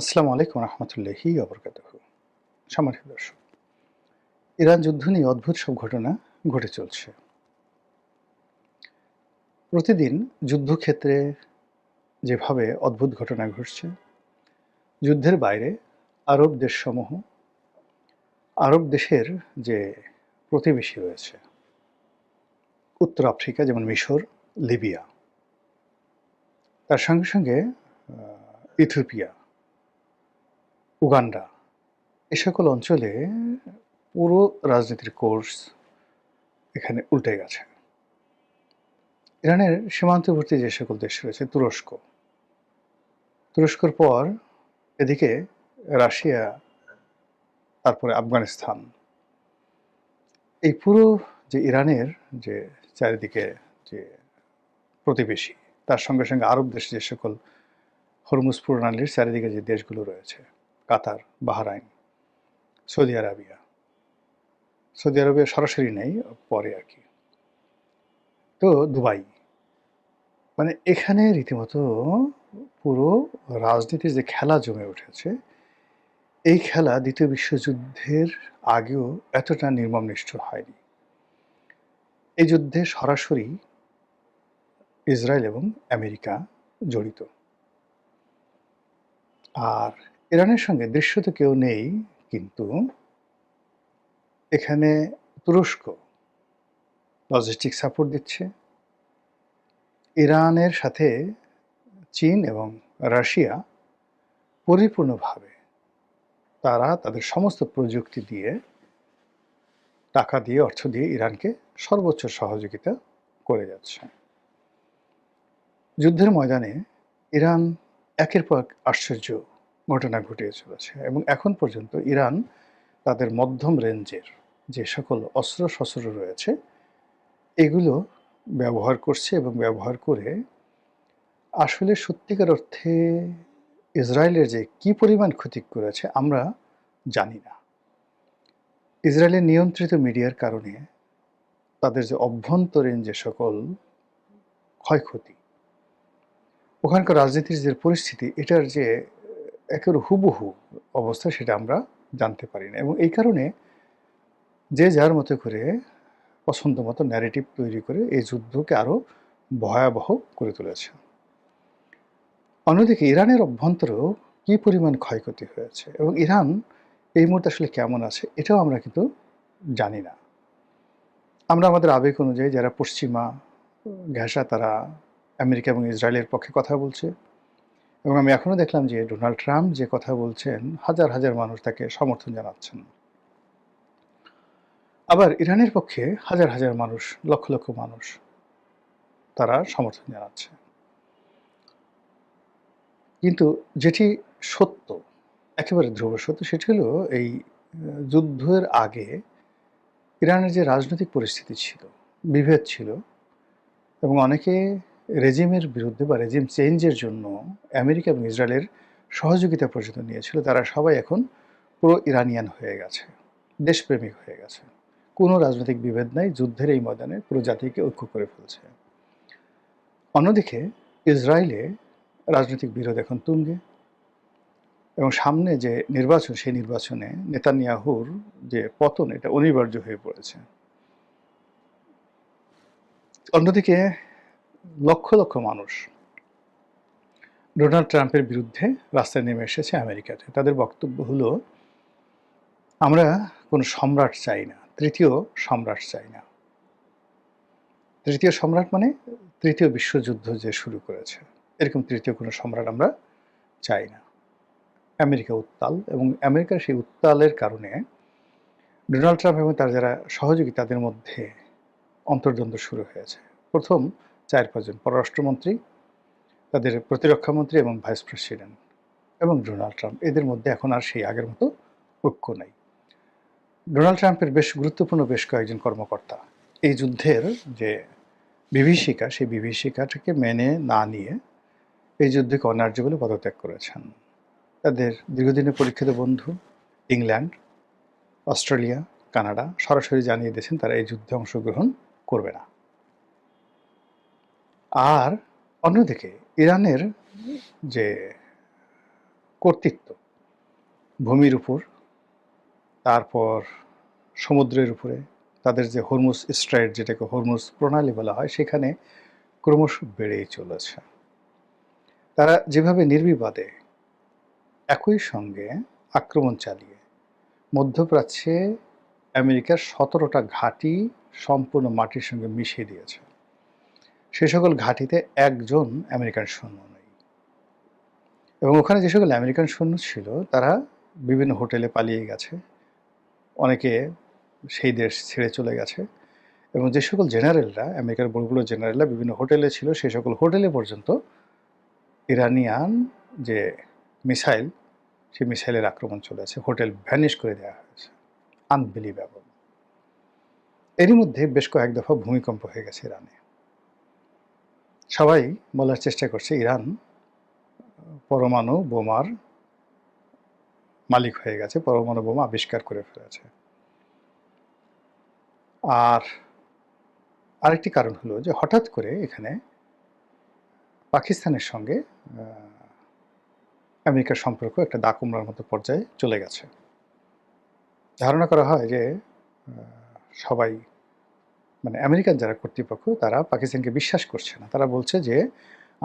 আসসালামু আলাইকুম রহমতুল্লাহি ওবরকাতুহু। সম্মানিত দর্শক, ইরান যুদ্ধ নিয়ে অদ্ভুত সব ঘটনা ঘটে চলছে। প্রতিদিন যুদ্ধক্ষেত্রে যেভাবে অদ্ভুত ঘটনা ঘটছে, যুদ্ধের বাইরে আরব দেশসমূহ, আরব দেশের যে প্রতিবেশী রয়েছে, উত্তর আফ্রিকা যেমন মিশর, লিবিয়া, তার সঙ্গে সঙ্গে ইথিওপিয়া, উগান্ডা, এ সকল অঞ্চলে পুরো রাজনীতির কোর্স এখানে উল্টে গেছে। ইরানের সীমান্তবর্তী যে সকল দেশ রয়েছে, তুরস্কর পর এদিকে রাশিয়া, তারপরে আফগানিস্তান, এই পুরো যে ইরানের যে চারিদিকে যে প্রতিবেশী, তার সঙ্গে সঙ্গে আরব দেশে যে সকল হরমুজ প্রণালীর চারিদিকে যে দেশগুলো রয়েছে, Qatar, Bahrain, Saudi Arabia, Saudi Arabia সরাসরি নেই, পরে আর কি, তো দুবাই, মানে এখানে রীতিমতো পুরো রাজনীতির যে খেলা জমে উঠেছে, এই খেলা দ্বিতীয় বিশ্বযুদ্ধের আগেও এতটা নির্মম নিষ্ঠুর হয়নি। এই যুদ্ধে সরাসরি ইসরায়েল এবং আমেরিকা জড়িত। আর ইরানের সঙ্গে দৃশ্যত কেউ নেই, কিন্তু এখানে তুরস্ক লজিস্টিক সাপোর্ট দিচ্ছে। ইরানের সাথে চীন এবং রাশিয়া পরিপূর্ণভাবে তারা তাদের সমস্ত প্রযুক্তি দিয়ে, টাকা দিয়ে, অর্থ দিয়ে ইরানকে সর্বোচ্চ সহযোগিতা করে যাচ্ছে। যুদ্ধের ময়দানে ইরান একের পর এক আশ্চর্য ঘটনা ঘটিয়ে চলেছে এবং এখন পর্যন্ত ইরান তাদের মধ্যম রেঞ্জের যে সকল অস্ত্র-শস্ত্র রয়েছে, এগুলো ব্যবহার করছে এবং ব্যবহার করে আসলে সত্যিকার অর্থে ইসরায়েলের যে কী পরিমাণ ক্ষতি করেছে আমরা জানি না। ইসরায়েলের নিয়ন্ত্রিত মিডিয়ার কারণে তাদের যে অভ্যন্তরীণ যে সকল ক্ষয়ক্ষতি, ওখানকার রাজনীতির যে পরিস্থিতি, এটার যে একেবারে হুবহু অবস্থা, সেটা আমরা জানতে পারি না এবং এই কারণে যে যার মতো করে পছন্দ মতো ন্যারেটিভ তৈরি করে এই যুদ্ধকে আরও ভয়াবহ করে তুলেছে। অন্যদিকে ইরানের অভ্যন্তরেও কী পরিমাণ ক্ষয়ক্ষতি হয়েছে এবং ইরান এই মুহূর্তে আসলে কেমন আছে, এটাও আমরা কিন্তু জানি না। আমরা আমাদের আবেগ অনুযায়ী যারা পশ্চিমা ঘেঁষা, তারা আমেরিকা এবং ইসরায়েলের পক্ষে কথা বলছে এবং আমি এখনও দেখলাম যে ডোনাল্ড ট্রাম্প যে কথা বলছেন, হাজার হাজার মানুষ তাকে সমর্থন জানাচ্ছেন। আবার ইরানের পক্ষে হাজার হাজার মানুষ, লক্ষ লক্ষ মানুষ তারা সমর্থন জানাচ্ছে। কিন্তু যেটি সত্য, একেবারে ধ্রুব সত্য, সেটি হলো এই যুদ্ধের আগে ইরানের যে রাজনৈতিক পরিস্থিতি ছিল, বিভেদ ছিল এবং অনেকে রেজিমের বিরুদ্ধে বা রেজিম চেঞ্জের জন্য আমেরিকা এবং ইসরায়েলের সহযোগিতা পর্যন্ত নিয়েছিল, তারা সবাই এখন প্রো ইরানিয়ান হয়ে গেছে, দেশপ্রেমিক হয়ে গেছে। কোনো রাজনৈতিক বিভেদ নাই, যুদ্ধের এই ময়দানে পুরো জাতিকে ঐক্য করে ফেলছে। অন্যদিকে ইসরায়েলে রাজনৈতিক বিরোধ এখন তুঙ্গে এবং সামনে যে নির্বাচন, সেই নির্বাচনে নেতানিয়াহুর যে পতন, এটা অনিবার্য হয়ে পড়েছে। অন্যদিকে লক্ষ লক্ষ মানুষ ডোনাল্ড ট্রাম্পের বিরুদ্ধে রাস্তায় নেমে এসেছে আমেরিকাতে। তাদের বক্তব্য হলো, আমরা কোনো সম্রাট চাই না, তৃতীয় সম্রাট চাই না। তৃতীয় সম্রাট মানে তৃতীয় বিশ্বযুদ্ধ যে শুরু করেছে, এরকম তৃতীয় কোনো সম্রাট আমরা চাই না। আমেরিকা উত্তাল এবং আমেরিকার সেই উত্তালের কারণে ডোনাল্ড ট্রাম্প এবং তার যারা সহযোগী, তাদের মধ্যে অন্তর্দ্বন্দ্ব শুরু হয়েছে। প্রথম ৪-৫ জন পররাষ্ট্রমন্ত্রী, তাদের প্রতিরক্ষামন্ত্রী এবং ভাইস প্রেসিডেন্ট এবং ডোনাল্ড ট্রাম্প, এদের মধ্যে এখন আর সেই আগের মতো ঐক্য নাই। ডোনাল্ড ট্রাম্পের বেশ গুরুত্বপূর্ণ বেশ কয়েকজন কর্মকর্তা এই যুদ্ধের যে বিভীষিকা, সেই বিভীষিকাটাকে মেনে না নিয়ে এই যুদ্ধকে অন্যায্য বলে পদত্যাগ করেছেন। তাদের দীর্ঘদিনের পরীক্ষিত বন্ধু ইংল্যান্ড, অস্ট্রেলিয়া, কানাডা সরাসরি জানিয়ে দিয়েছেন তারা এই যুদ্ধে অংশগ্রহণ করবে না। আর অন্যদিকে ইরানের যে কর্তৃত্ব ভূমির উপর, তারপর সমুদ্রের উপরে, তাদের যে হরমুজ স্ট্রাইট, যেটাকে হরমুজ প্রণালী বলা হয়, সেখানে ক্রমশ বেড়েই চলেছে। তারা যেভাবে নির্বিবাদে একই সঙ্গে আক্রমণ চালিয়ে মধ্যপ্রাচ্যে আমেরিকার 17টা ঘাঁটি সম্পূর্ণ মাটির সঙ্গে মিশিয়ে দিয়েছে, সে সকল ঘাঁটিতে একজন আমেরিকান সৈন্য নেই। এবং ওখানে যে সকল আমেরিকান সৈন্য ছিল তারা বিভিন্ন হোটেলে পালিয়ে গেছে, অনেকে সেই দেশ ছেড়ে চলে গেছে। এবং যে সকল জেনারেলরা, আমেরিকার বড় বড় জেনারেলরা বিভিন্ন হোটেলে ছিল, সেই সকল হোটেলে পর্যন্ত ইরানিয়ান যে মিসাইল, সেই মিসাইলের আক্রমণ চলেছে, হোটেল ভ্যানিশ করে দেওয়া হয়েছে। আনবিলিভেবল। এরই মধ্যে বেশ কয়েক দফা ভূমিকম্প হয়ে গেছে ইরানে। সবাই বলার চেষ্টা করছে ইরান পরমাণু বোমার মালিক হয়ে গেছে, পরমাণু বোমা আবিষ্কার করে ফেলেছে। আর আরেকটি কারণ হলো যে হঠাৎ করে এখানে পাকিস্তানের সঙ্গে আমেরিকার সম্পর্ক একটা দাকুমড়ার মতো পর্যায়ে চলে গেছে। ধারণা করা হয় যে সবাই, মানে আমেরিকান যারা কর্তৃপক্ষ, তারা পাকিস্তানকে বিশ্বাস করছে না। তারা বলছে যে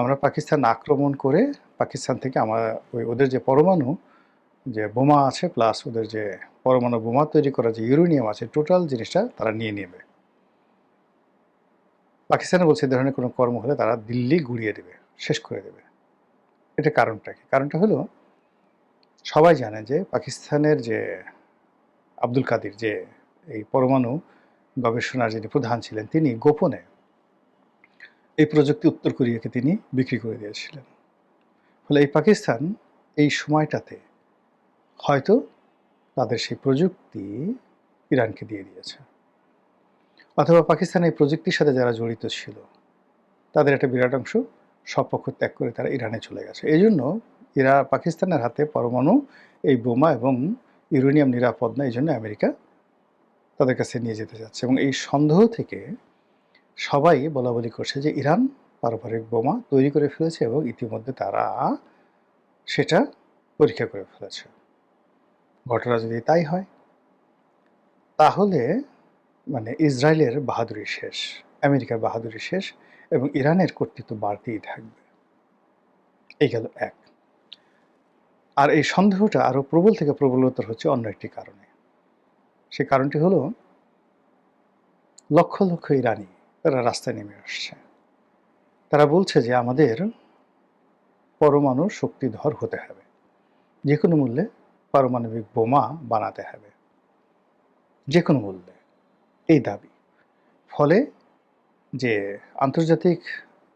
আমরা পাকিস্তান আক্রমণ করে পাকিস্তান থেকে ওদের যে পরমাণু যে বোমা আছে, প্লাস ওদের যে পরমাণু বোমা তৈরি করা যে ইউরেনিয়াম আছে, টোটাল জিনিসটা তারা নিয়ে নেবে। পাকিস্তানে বলছে এই ধরনের কোনো কর্ম হলে তারা দিল্লি গুড়িয়ে দেবে, শেষ করে দেবে। এটা কারণটা কি? কারণটা হলো সবাই জানে যে পাকিস্তানের যে আব্দুল কাদির, যে এই পরমাণু গবেষণার যিনি প্রধান ছিলেন, তিনি গোপনে এই প্রযুক্তি উত্তর কোরিয়াকে তিনি বিক্রি করে দিয়েছিলেন। ফলে এই পাকিস্তান এই সময়টাতে হয়তো তাদের সেই প্রযুক্তি ইরানকে দিয়ে দিয়েছে, অথবা পাকিস্তান এই প্রযুক্তির সাথে যারা জড়িত ছিল তাদের একটা বিরাট অংশ সব পক্ষ ত্যাগ করে তারা ইরানে চলে গেছে। এই জন্য পাকিস্তানের হাতে পরমাণু এই বোমা এবং ইউরেনিয়াম নিরাপদ না, এই জন্য আমেরিকা তাদের কাছে নিয়ে যেতে যাচ্ছে। এবং এই সন্দেহ থেকে সবাই বলা বলি করছে যে ইরান পারমাণবিক বোমা তৈরি করে ফেলেছে এবং ইতিমধ্যে তারা সেটা পরীক্ষা করে ফেলেছে। ঘটনা যদি তাই হয় তাহলে মানে ইসরায়েলের বাহাদুরি শেষ, আমেরিকার বাহাদুরি শেষ, এবং ইরানের কর্তৃত্ব বাড়তেই থাকবে। এই গেল এক। আর এই সন্দেহটা আরো প্রবল থেকে প্রবলতর হচ্ছে অন্য একটি কারণে। সেই কারণটি হলো লক্ষ লক্ষ ইরানি তারা রাস্তায় নেমে আসছে। তারা বলছে যে আমাদের পরমাণু শক্তিধর হতে হবে, যে কোনো মূল্যে পারমাণবিক বোমা বানাতে হবে, যে কোনো মূল্যে, এই দাবি। ফলে যে আন্তর্জাতিক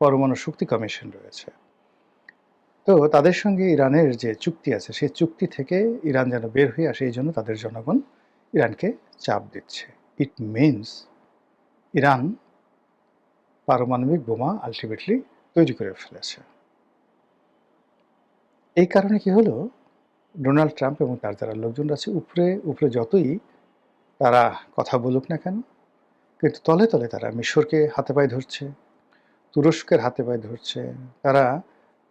পরমাণু শক্তি কমিশন রয়েছে, তো তাদের সঙ্গে ইরানের যে চুক্তি আছে, সেই চুক্তি থেকে ইরান যেন বের হয়ে আসে, এই জন্য তাদের জনগণ ইরানকে চাপ দিচ্ছে। ইট মিনস ইরান পারমাণবিক বোমা আলটিমেটলি তৈরি করে ফেলেছে। এই কারণে কি হলো, ডোনাল্ড ট্রাম্প এবং তার যারা লোকজন আছে উপরে উপরে যতই তারা কথা বলুক না কেন, কিন্তু তলে তলে তারা মিশরকে হাতে পায়ে ধরছে, তুরস্কের হাতে পায়ে ধরছে, তারা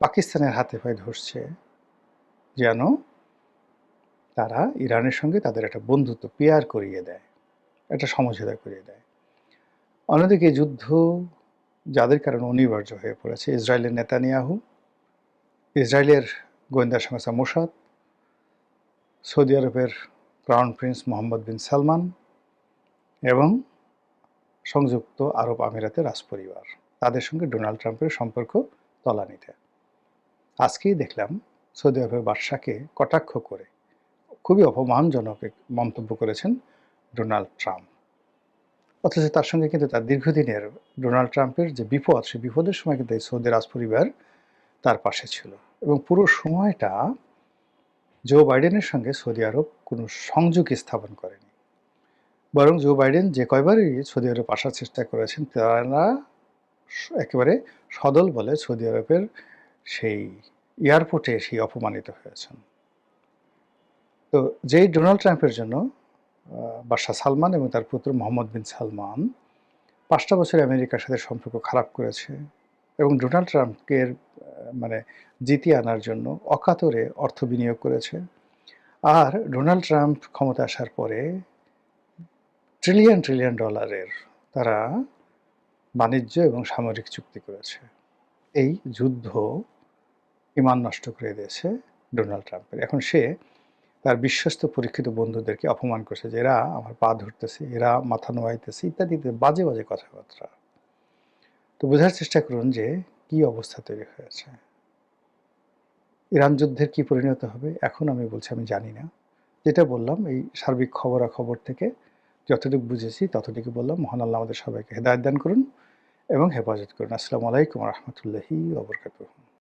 পাকিস্তানের হাতে পায়ে ধরছে, যেন তারা ইরানের সঙ্গে তাদের একটা বন্ধুত্ব পেয়ার করিয়ে দেয়, একটা সমঝোতা করিয়ে দেয়। অন্যদিকে যুদ্ধ যাদের কারণে অনিবার্য হয়ে পড়েছে, ইসরায়েলের নেতানিয়াহু, ইসরায়েলের গোয়েন্দা সংস্থা মোসাদ, সৌদি আরবের ক্রাউন প্রিন্স মোহাম্মদ বিন সালমান এবং সংযুক্ত আরব আমিরাতের রাজপরিবার, তাদের সঙ্গে ডোনাল্ড ট্রাম্পের সম্পর্ক তলানিতে। আজকেই দেখলাম সৌদি আরবের বাদশাকে কটাক্ষ করে খুবই অপমানজনক এক মন্তব্য করেছেন ডোনাল্ড ট্রাম্প। অথচ তার সঙ্গে কিন্তু তার দীর্ঘদিনের ডোনাল্ড ট্রাম্পের যে বিপদ, সেই বিপদের সময় কিন্তু এই সৌদি রাজপরিবার তার পাশে ছিল। এবং পুরো সময়টা জো বাইডেনের সঙ্গে সৌদি আরব কোনো সংযোগ স্থাপন করেনি, বরং জো বাইডেন যে কয়বারই সৌদি আরব আসার চেষ্টা করেছেন, তারা একেবারে সদল বলে সৌদি আরবের সেই এয়ারপোর্টে সেই অপমানিত হয়েছেন। তো যেই ডোনাল্ড ট্রাম্পের জন্য বাদশাহ সালমান এবং তার পুত্র মোহাম্মদ বিন সালমান 5টা বছর আমেরিকার সাথে সম্পর্ক খারাপ করেছে, এবং ডোনাল্ড ট্রাম্পকে মানে জিতিয়ে আনার জন্য অকাতরে অর্থ বিনিয়োগ করেছে। আর ডোনাল্ড ট্রাম্প ক্ষমতায় আসার পরে ট্রিলিয়ন ট্রিলিয়ন ডলারের তারা বাণিজ্য এবং সামরিক চুক্তি করেছে। এই যুদ্ধ ঈমান নষ্ট করে দিয়েছে ডোনাল্ড ট্রাম্পের। এখন সে তার বিশ্বস্ত পরীক্ষিত বন্ধুদেরকে অপমান করছে যে এরা আমার পা ধরতেছে, এরা মাথা নোয়াইতেছে ইত্যাদি বাজে বাজে কথাবার্তা। তো বোঝার চেষ্টা করুন যে কি অবস্থা তৈরি হয়েছে। ইরান যুদ্ধের কি পরিণত হবে এখন আমি বলছি আমি জানি না। যেটা বললাম এই সার্বিক খবরাখবর থেকে যতটুকু বুঝেছি ততটুকু বললাম। মহান আল্লাহ আমাদের সবাইকে হেদায়েত দান করুন এবং হেফাজত করুন। আসসালামু আলাইকুম ওয়া রাহমাতুল্লাহি ওয়া বারাকাতুহু।